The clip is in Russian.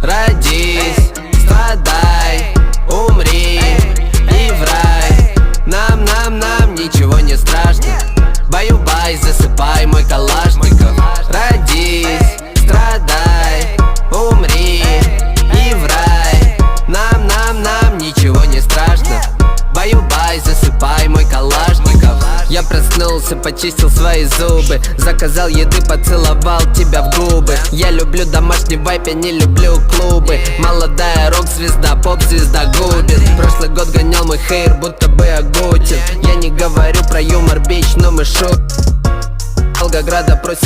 Родись, страдай, умри и в рай. Нам ничего не страшно. Баю-бай, засыпай мой калашников. Родись, страдай, умри и в рай. Нам ничего не страшно. Баю-бай, засыпай мой калашников. Я проснулся, почистил свои зубы, заказал еды, поцеловал тебя в губы. Я люблю домашний вайп, я не люблю клубы. молодая рок-звезда, поп-звезда губит. Прошлый год гонял мой хейр, будто бы Агутин. Я не говорю про юмор, бич, но мы шут. Волгограда просит